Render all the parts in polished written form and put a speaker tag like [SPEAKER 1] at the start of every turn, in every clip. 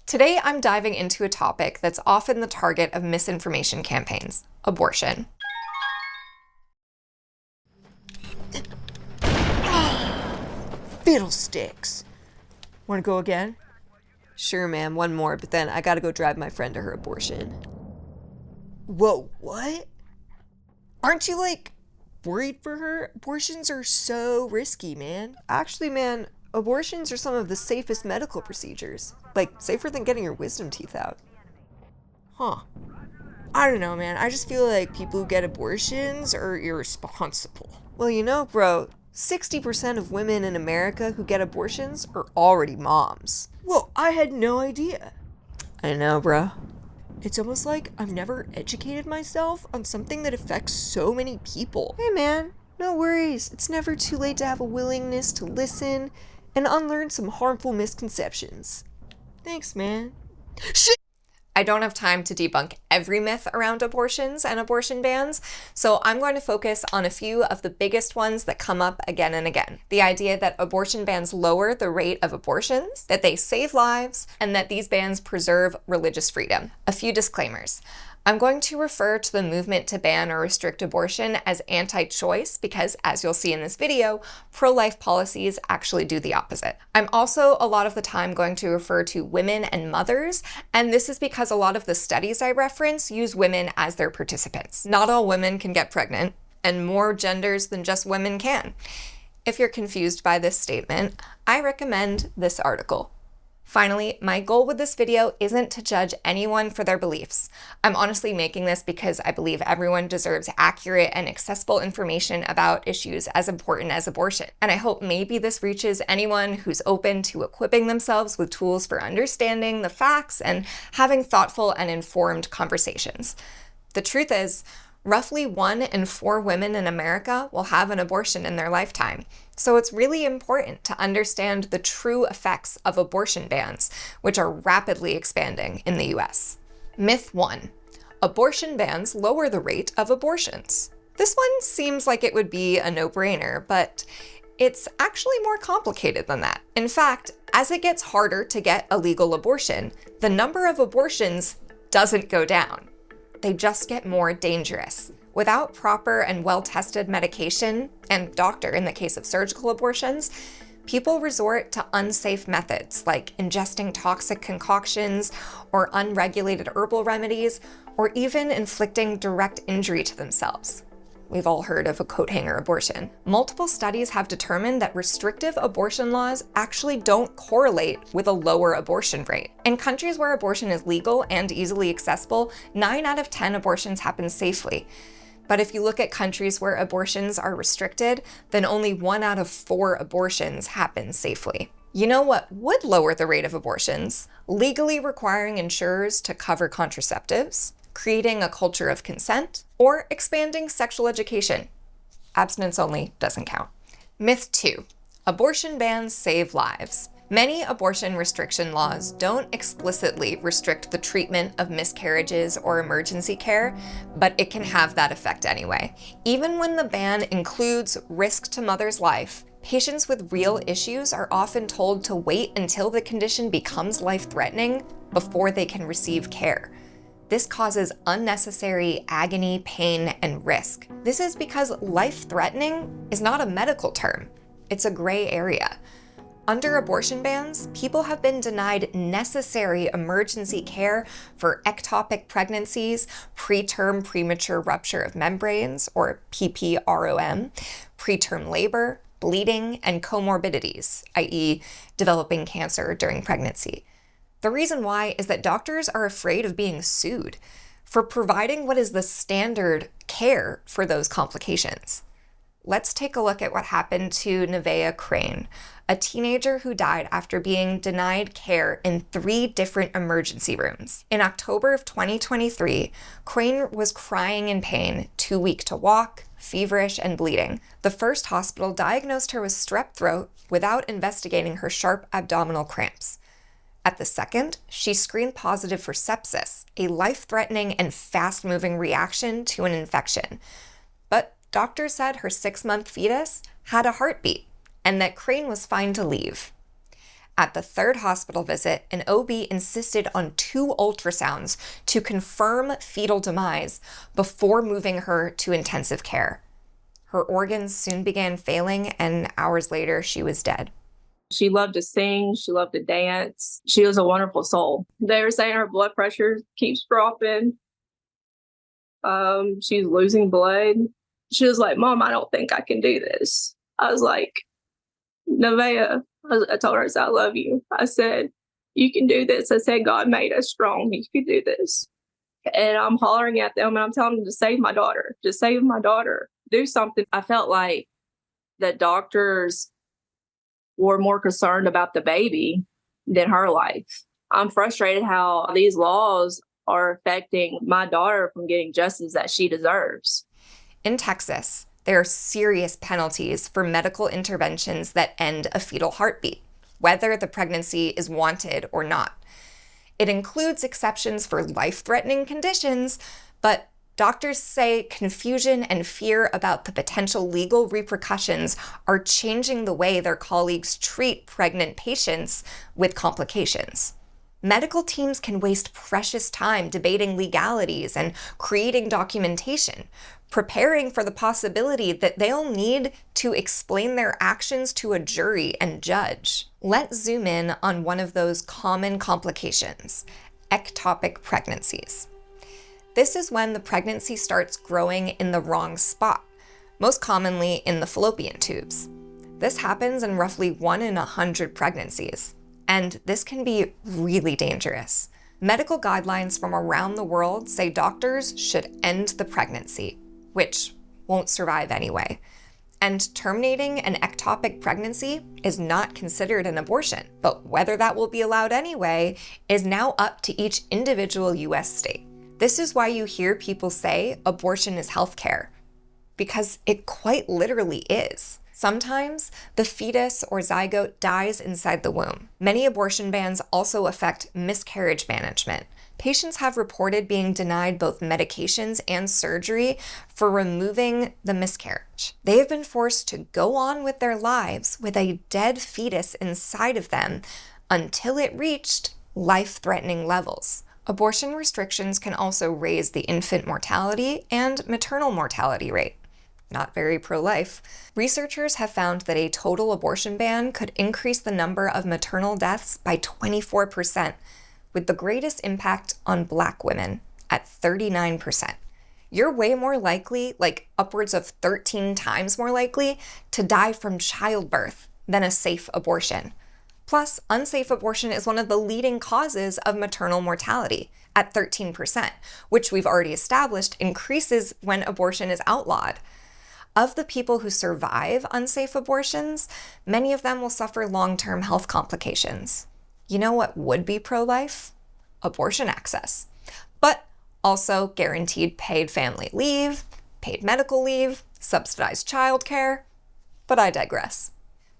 [SPEAKER 1] Today, I'm diving into a topic that's often the target of misinformation campaigns: abortion.
[SPEAKER 2] Fiddlesticks. Want to go again?
[SPEAKER 3] Sure, ma'am, one more, but then I gotta go drive my friend to her abortion.
[SPEAKER 2] Whoa, what? Aren't you, worried for her? Abortions are so risky, man.
[SPEAKER 3] Actually, man, abortions are some of the safest medical procedures. Safer than getting your wisdom teeth out.
[SPEAKER 2] Huh. I don't know, man. I just feel like people who get abortions are irresponsible.
[SPEAKER 3] Well, bro, 60% of women in America who get abortions are already moms.
[SPEAKER 2] Whoa, I had no idea.
[SPEAKER 3] I know, bro.
[SPEAKER 2] It's almost like I've never educated myself on something that affects so many people.
[SPEAKER 3] Hey, man, no worries. It's never too late to have a willingness to listen and unlearn some harmful misconceptions.
[SPEAKER 2] Thanks, man.
[SPEAKER 1] I don't have time to debunk every myth around abortions and abortion bans, so I'm going to focus on a few of the biggest ones that come up again and again. The idea that abortion bans lower the rate of abortions, that they save lives, and that these bans preserve religious freedom. A few disclaimers. I'm going to refer to the movement to ban or restrict abortion as anti-choice because, as you'll see in this video, pro-life policies actually do the opposite. I'm also a lot of the time going to refer to women and mothers, and this is because a lot of the studies I reference use women as their participants. Not all women can get pregnant, and more genders than just women can. If you're confused by this statement, I recommend this article. Finally, my goal with this video isn't to judge anyone for their beliefs. I'm honestly making this because I believe everyone deserves accurate and accessible information about issues as important as abortion. And I hope maybe this reaches anyone who's open to equipping themselves with tools for understanding the facts and having thoughtful and informed conversations. The truth is, roughly 1 in 4 women in America will have an abortion in their lifetime. So it's really important to understand the true effects of abortion bans, which are rapidly expanding in the US. Myth 1. Abortion bans lower the rate of abortions. This one seems like it would be a no-brainer, but it's actually more complicated than that. In fact, as it gets harder to get a legal abortion, the number of abortions doesn't go down. They just get more dangerous. Without proper and well-tested medication, and doctor in the case of surgical abortions, people resort to unsafe methods like ingesting toxic concoctions or unregulated herbal remedies, or even inflicting direct injury to themselves. We've all heard of a coat hanger abortion. Multiple studies have determined that restrictive abortion laws actually don't correlate with a lower abortion rate. In countries where abortion is legal and easily accessible, 9 out of 10 abortions happen safely. But if you look at countries where abortions are restricted, then only 1 out of 4 abortions happen safely. You know what would lower the rate of abortions? Legally requiring insurers to cover contraceptives, creating a culture of consent, or expanding sexual education. Abstinence only doesn't count. Myth 2. Abortion bans save lives. Many abortion restriction laws don't explicitly restrict the treatment of miscarriages or emergency care, but it can have that effect anyway. Even when the ban includes risk to mother's life, patients with real issues are often told to wait until the condition becomes life-threatening before they can receive care. This causes unnecessary agony, pain, and risk. This is because life-threatening is not a medical term. It's a gray area. Under abortion bans, people have been denied necessary emergency care for ectopic pregnancies, preterm premature rupture of membranes, or PPROM, preterm labor, bleeding, and comorbidities, i.e., developing cancer during pregnancy. The reason why is that doctors are afraid of being sued for providing what is the standard care for those complications. Let's take a look at what happened to Nevaeh Crane, a teenager who died after being denied care in 3 different emergency rooms. In October of 2023, Crane was crying in pain, too weak to walk, feverish, and bleeding. The first hospital diagnosed her with strep throat without investigating her sharp abdominal cramps. At the second, she screened positive for sepsis, a life-threatening and fast-moving reaction to an infection. But doctors said her 6-month fetus had a heartbeat and that Crane was fine to leave. At the third hospital visit, an OB insisted on 2 ultrasounds to confirm fetal demise before moving her to intensive care. Her organs soon began failing, and hours later, she was dead.
[SPEAKER 4] She loved to sing. She loved to dance. She was a wonderful soul. They were saying her blood pressure keeps dropping. She's losing blood. She was like, "Mom, I don't think I can do this." I was like, "Nevaeh," I told her, I love you. I said, "You can do this." I said, "God made us strong. You can do this." And I'm hollering at them and I'm telling them to save my daughter. Just save my daughter. Do something. I felt like the doctors were more concerned about the baby than her life. I'm frustrated how these laws are affecting my daughter from getting justice that she deserves.
[SPEAKER 1] In Texas, there are serious penalties for medical interventions that end a fetal heartbeat, whether the pregnancy is wanted or not. It includes exceptions for life-threatening conditions, but doctors say confusion and fear about the potential legal repercussions are changing the way their colleagues treat pregnant patients with complications. Medical teams can waste precious time debating legalities and creating documentation, preparing for the possibility that they'll need to explain their actions to a jury and judge. Let's zoom in on one of those common complications: ectopic pregnancies. This is when the pregnancy starts growing in the wrong spot, most commonly in the fallopian tubes. This happens in roughly 1 in 100 pregnancies, and this can be really dangerous. Medical guidelines from around the world say doctors should end the pregnancy, which won't survive anyway. And terminating an ectopic pregnancy is not considered an abortion, but whether that will be allowed anyway is now up to each individual US state. This is why you hear people say abortion is healthcare, because it quite literally is. Sometimes the fetus or zygote dies inside the womb. Many abortion bans also affect miscarriage management. Patients have reported being denied both medications and surgery for removing the miscarriage. They have been forced to go on with their lives with a dead fetus inside of them until it reached life-threatening levels. Abortion restrictions can also raise the infant mortality and maternal mortality rate. Not very pro-life. Researchers have found that a total abortion ban could increase the number of maternal deaths by 24%, with the greatest impact on Black women at 39%. You're way more likely, like upwards of 13 times more likely, to die from childbirth than a safe abortion. Plus, unsafe abortion is one of the leading causes of maternal mortality at 13%, which we've already established increases when abortion is outlawed. Of the people who survive unsafe abortions, many of them will suffer long-term health complications. You know what would be pro-life? Abortion access. But also guaranteed paid family leave, paid medical leave, subsidized childcare. But I digress.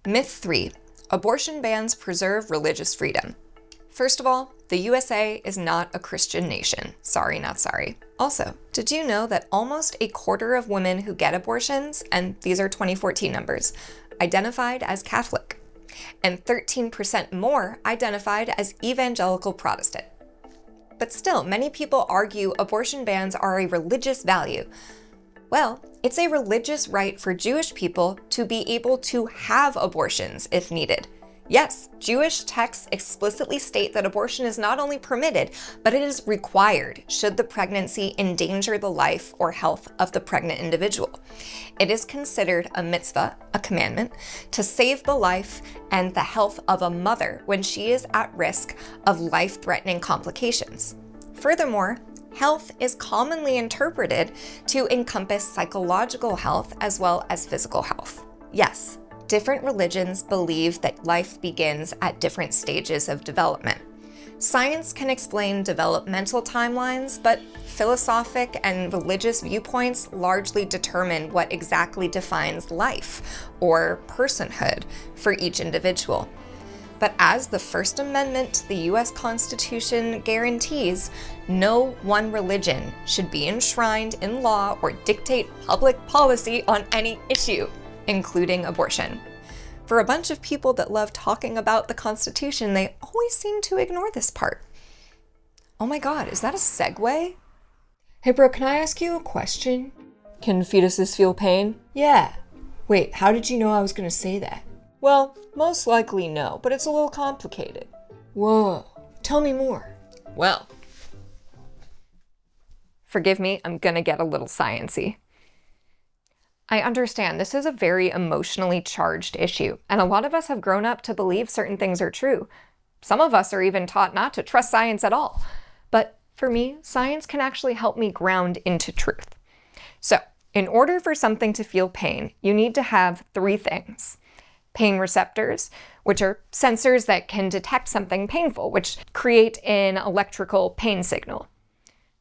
[SPEAKER 1] Myth 3. Abortion bans preserve religious freedom. First of all, the USA is not a Christian nation. Sorry, not sorry. Also, did you know that almost a quarter of women who get abortions, and these are 2014 numbers, identified as Catholic, and 13% more identified as evangelical Protestant? But still, many people argue abortion bans are a religious value. Well, it's a religious right for Jewish people to be able to have abortions if needed. Yes, Jewish texts explicitly state that abortion is not only permitted, but it is required should the pregnancy endanger the life or health of the pregnant individual. It is considered a mitzvah, a commandment, to save the life and the health of a mother when she is at risk of life-threatening complications. Furthermore, health is commonly interpreted to encompass psychological health as well as physical health. Yes, different religions believe that life begins at different stages of development. Science can explain developmental timelines, but philosophic and religious viewpoints largely determine what exactly defines life or personhood for each individual. But as the First Amendment to the US Constitution guarantees, no one religion should be enshrined in law or dictate public policy on any issue, including abortion. for a bunch of people that love talking about the Constitution, they always seem to ignore this part. Oh my God, is that a segue?
[SPEAKER 3] Hey bro, can I ask you a question? Can fetuses feel pain? Yeah. Wait, how did you know I was gonna say that? Well, most likely no, but it's a little complicated. Whoa, tell me more.
[SPEAKER 1] Well, forgive me, I'm gonna get a little sciencey. I understand this is a very emotionally charged issue, and a lot of us have grown up to believe certain things are true. Some of us are even taught not to trust science at all. But for me, science can actually help me ground into truth. So, in order for something to feel pain, you need to have 3 things. Pain receptors, which are sensors that can detect something painful, which create an electrical pain signal.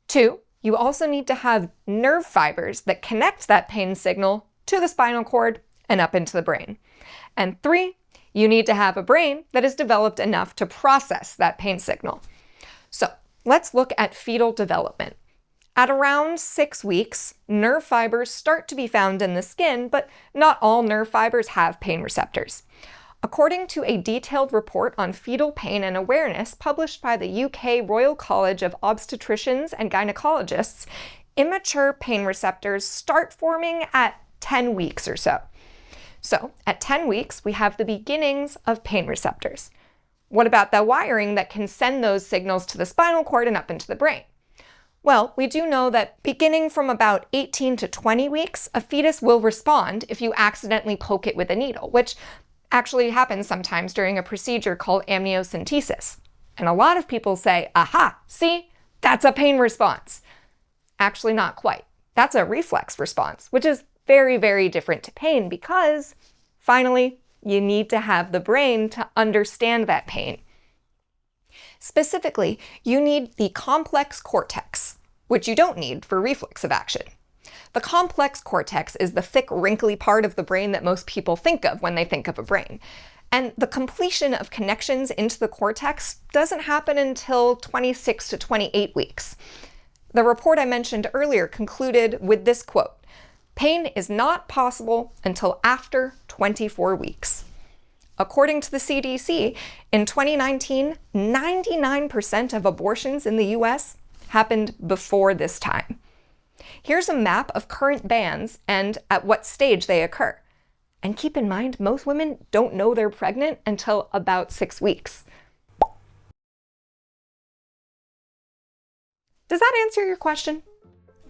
[SPEAKER 1] 2, you also need to have nerve fibers that connect that pain signal to the spinal cord and up into the brain. And 3, you need to have a brain that is developed enough to process that pain signal. So let's look at fetal development. At around 6 weeks, nerve fibers start to be found in the skin, but not all nerve fibers have pain receptors. According to a detailed report on fetal pain and awareness published by the UK Royal College of Obstetricians and Gynecologists, immature pain receptors start forming at 10 weeks or so. So, at 10 weeks, we have the beginnings of pain receptors. What about the wiring that can send those signals to the spinal cord and up into the brain? Well, we do know that beginning from about 18 to 20 weeks, a fetus will respond if you accidentally poke it with a needle, which actually happens sometimes during a procedure called amniocentesis. And a lot of people say, aha, see, that's a pain response. Actually, not quite. That's a reflex response, which is very, very different to pain because, finally, you need to have the brain to understand that pain. Specifically, you need the complex cortex, which you don't need for reflexive action. The complex cortex is the thick, wrinkly part of the brain that most people think of when they think of a brain. And the completion of connections into the cortex doesn't happen until 26 to 28 weeks. The report I mentioned earlier concluded with this quote, "Pain is not possible until after 24 weeks." According to the CDC, in 2019, 99% of abortions in the US happened before this time. Here's a map of current bans and at what stage they occur. And keep in mind, most women don't know they're pregnant until about 6 weeks. Does that answer your question?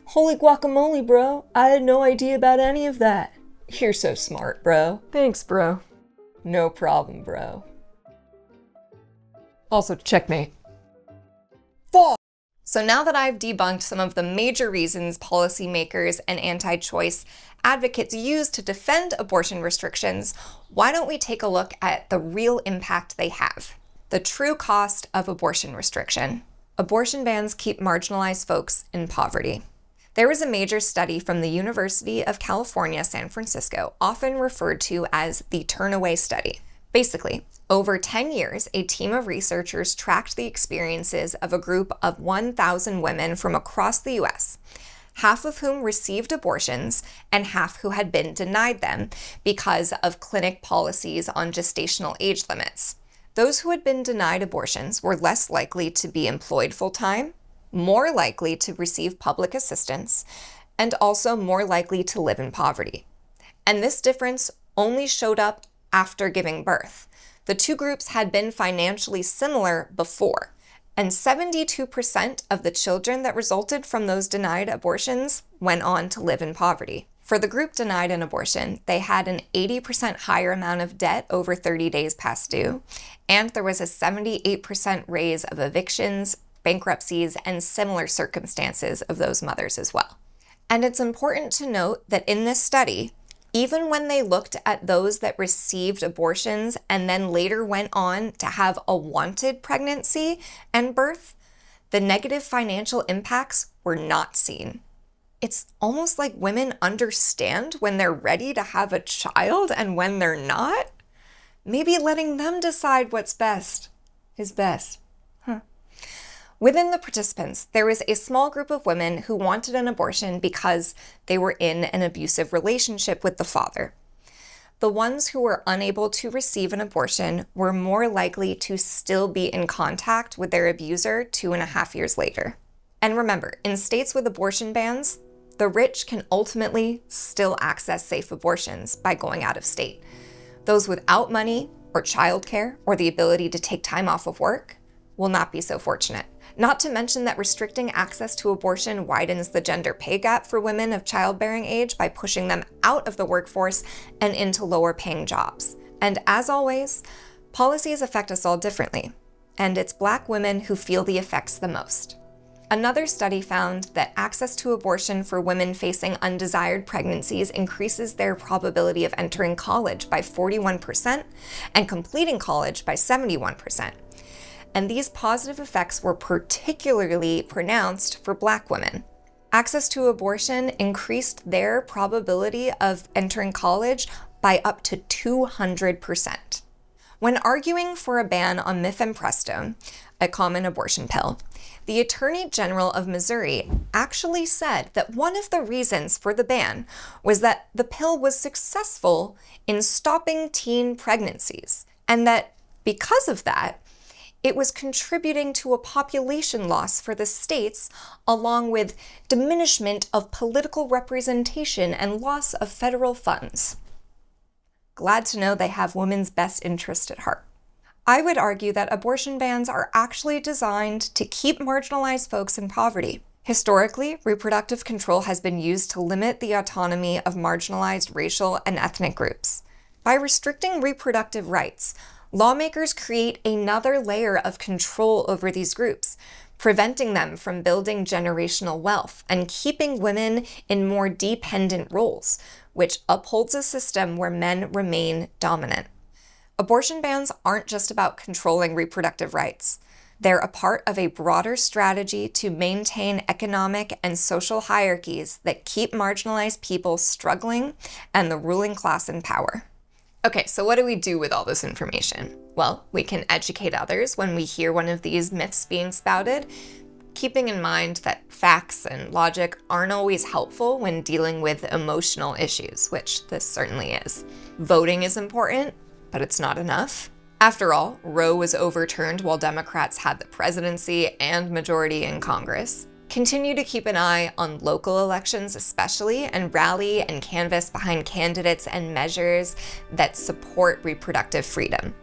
[SPEAKER 3] Holy guacamole, bro. I had no idea about any of that. You're so smart, bro.
[SPEAKER 1] Thanks, bro.
[SPEAKER 3] No problem, bro. Also, checkmate.
[SPEAKER 1] So now that I've debunked some of the major reasons policymakers and anti-choice advocates use to defend abortion restrictions, why don't we take a look at the real impact they have? The true cost of abortion restriction. Abortion bans keep marginalized folks in poverty. There was a major study from the University of California, San Francisco, often referred to as the Turnaway Study. Basically, over 10 years, a team of researchers tracked the experiences of a group of 1,000 women from across the US, half of whom received abortions and half who had been denied them because of clinic policies on gestational age limits. Those who had been denied abortions were less likely to be employed full-time, more likely to receive public assistance, and also more likely to live in poverty. And this difference only showed up after giving birth. The two groups had been financially similar before, and 72% of the children that resulted from those denied abortions went on to live in poverty. For the group denied an abortion, they had an 80% higher amount of debt over 30 days past due, and there was a 78% raise of evictions, bankruptcies, and similar circumstances of those mothers as well. And it's important to note that in this study, even when they looked at those that received abortions and then later went on to have a wanted pregnancy and birth, the negative financial impacts were not seen. It's almost like women understand when they're ready to have a child and when they're not. Maybe letting them decide what's best is best. Within the participants, there was a small group of women who wanted an abortion because they were in an abusive relationship with the father. the ones who were unable to receive an abortion were more likely to still be in contact with their abuser 2.5 years later. And remember, in states with abortion bans, the rich can ultimately still access safe abortions by going out of state. Those without money or childcare or the ability to take time off of work will not be so fortunate. Not to mention that restricting access to abortion widens the gender pay gap for women of childbearing age by pushing them out of the workforce and into lower paying jobs. And as always, policies affect us all differently, and it's Black women who feel the effects the most. Another study found that access to abortion for women facing undesired pregnancies increases their probability of entering college by 41% and completing college by 71%. And these positive effects were particularly pronounced for Black women. Access to abortion increased their probability of entering college by up to 200%. When arguing for a ban on mifepristone, a common abortion pill, the Attorney General of Missouri actually said that one of the reasons for the ban was that the pill was successful in stopping teen pregnancies, and that because of that, it was contributing to a population loss for the states, along with diminishment of political representation and loss of federal funds. Glad to know they have women's best interest at heart. I would argue that abortion bans are actually designed to keep marginalized folks in poverty. Historically, reproductive control has been used to limit the autonomy of marginalized racial and ethnic groups. By restricting reproductive rights, lawmakers create another layer of control over these groups, preventing them from building generational wealth and keeping women in more dependent roles, which upholds a system where men remain dominant. Abortion bans aren't just about controlling reproductive rights. They're a part of a broader strategy to maintain economic and social hierarchies that keep marginalized people struggling and the ruling class in power. Okay, so what do we do with all this information? Well, we can educate others when we hear one of these myths being spouted, keeping in mind that facts and logic aren't always helpful when dealing with emotional issues, which this certainly is. Voting is important, but it's not enough. After all, Roe was overturned while Democrats had the presidency and majority in Congress. Continue to keep an eye on local elections especially, and rally and canvass behind candidates and measures that support reproductive freedom.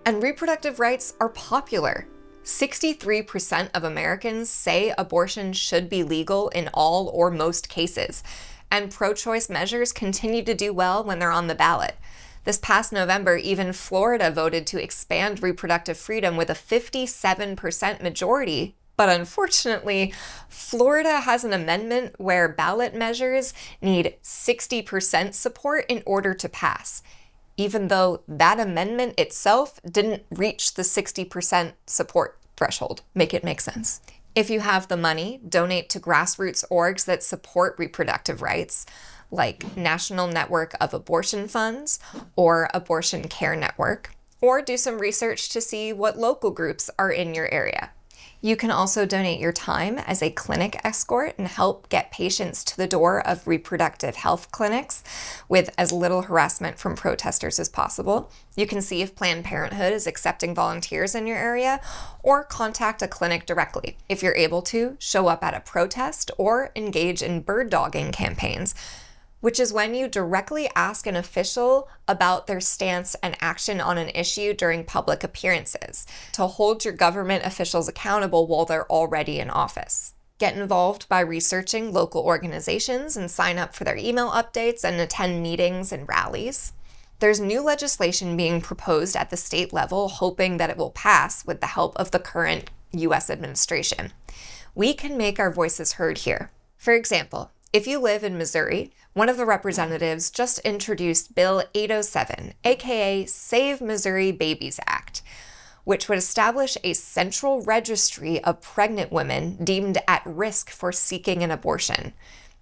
[SPEAKER 1] And reproductive rights are popular. 63% of Americans say abortion should be legal in all or most cases, and pro-choice measures continue to do well when they're on the ballot. This past November, even Florida voted to expand reproductive freedom with a 57% majority. But unfortunately, Florida has an amendment where ballot measures need 60% support in order to pass, even though that amendment itself didn't reach the 60% support threshold. Make it make sense. If you have the money, donate to grassroots orgs that support reproductive rights, like National Network of Abortion Funds or Abortion Care Network, or do some research to see what local groups are in your area. You can also donate your time as a clinic escort and help get patients to the door of reproductive health clinics with as little harassment from protesters as possible. You can see if Planned Parenthood is accepting volunteers in your area, or contact a clinic directly. If you're able to, show up at a protest or engage in bird dogging campaigns, which is when you directly ask an official about their stance and action on an issue during public appearances, to hold your government officials accountable while they're already in office. Get involved by researching local organizations and sign up for their email updates and attend meetings and rallies. There's new legislation being proposed at the state level, hoping that it will pass with the help of the current U.S. administration. We can make our voices heard here. For example, if you live in Missouri, one of the representatives just introduced Bill 807, aka Save Missouri Babies Act, which would establish a central registry of pregnant women deemed at risk for seeking an abortion.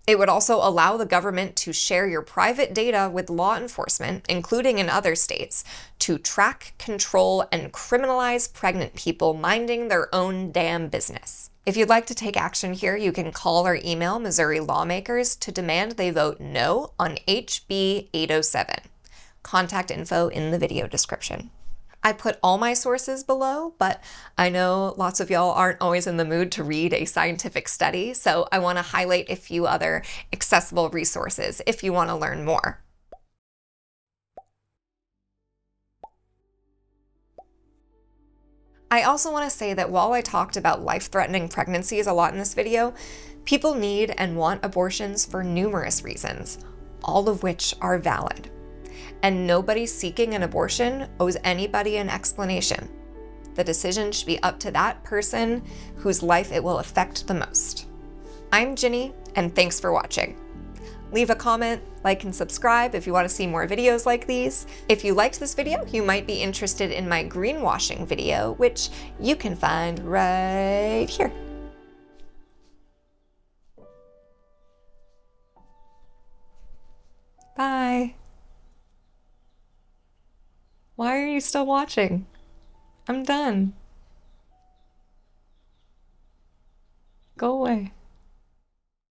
[SPEAKER 1] It would also allow the government to share your private data with law enforcement, including in other states, to track, control, and criminalize pregnant people minding their own damn business. If you'd like to take action here, you can call or email Missouri lawmakers to demand they vote no on HB 807. contact info in the video description. I put all my sources below, but I know lots of y'all aren't always in the mood to read a scientific study, so I want to highlight a few other accessible resources if you want to learn more. I also want to say that while I talked about life-threatening pregnancies a lot in this video, people need and want abortions for numerous reasons, all of which are valid. And nobody seeking an abortion owes anybody an explanation. The decision should be up to that person whose life it will affect the most. I'm Jinny, and thanks for watching. Leave a comment, like, and subscribe if you want to see more videos like these. If you liked this video, you might be interested in my greenwashing video, which you can find right here. Bye. Why are you still watching? I'm done. Go away.